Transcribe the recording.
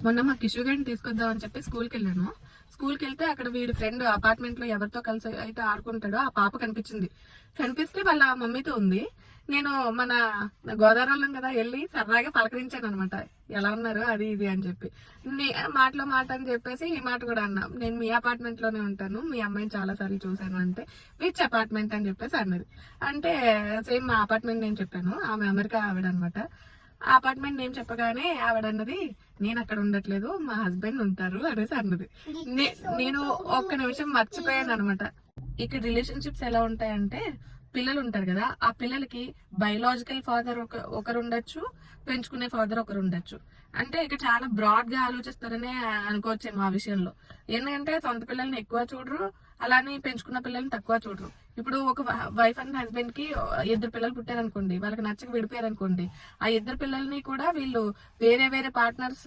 మొన్న మా కిషోర్ గారిని తీసుకొద్దాం అని చెప్పి స్కూల్కి వెళ్ళాను. స్కూల్కి వెళ్తే అక్కడ వీడి ఫ్రెండ్ అపార్ట్మెంట్ లో ఎవరితో కలిసి అయితే ఆడుకుంటాడో ఆ పాప కనిపిస్తే వాళ్ళ మమ్మీతో ఉంది. నేను మన గోదావరిలో కదా వెళ్ళి సరదాగా పలకరించాను అనమాట, ఎలా ఉన్నారు అది ఇది అని చెప్పి. మాటలో మాట అని చెప్పేసి ఈ మాట కూడా అన్నా, నేను మీ అపార్ట్మెంట్ లోనే ఉంటాను, మీ అమ్మాయిని చాలా సార్లు చూసాను అంటే విచ్ అపార్ట్మెంట్ అని చెప్పేసి అన్నది. అంటే సేమ్ మా అపార్ట్మెంట్ నేను చెప్పాను, ఆమె అమెరికా ఆవిడ అనమాట. ఆ అపార్ట్మెంట్ నేమ్ చెప్పగానే ఆవిడ అన్నది, నేను అక్కడ ఉండట్లేదు, మా హస్బెండ్ ఉంటారు అనేసి అన్నది. నేను ఒక్క నిమిషం మర్చిపోయాను అనమాట. ఇక్కడ రిలేషన్షిప్స్ ఎలా ఉంటాయంటే, పిల్లలు ఉంటారు కదా, ఆ పిల్లలకి బయలాజికల్ ఫాదర్ ఒకరు ఉండొచ్చు, పెంచుకునే ఫాదర్ ఒకరు ఉండొచ్చు. అంటే ఇక్కడ చాలా బ్రాడ్ గా ఆలోచిస్తారనే అనుకోవచ్చేమో ఆ విషయంలో. ఎందుకంటే సొంత పిల్లల్ని ఎక్కువ చూడరు, అలానే పెంచుకున్న పిల్లల్ని తక్కువ చూడరు. ఇప్పుడు ఒక వైఫ్ అండ్ హస్బెండ్ కి 2 పిల్లలు పుట్టారనుకోండి, వాళ్ళకి నచ్చక విడిపోయారనుకోండి, ఆ 2 పిల్లల్ని కూడా వీళ్ళు వేరే వేరే పార్ట్నర్స్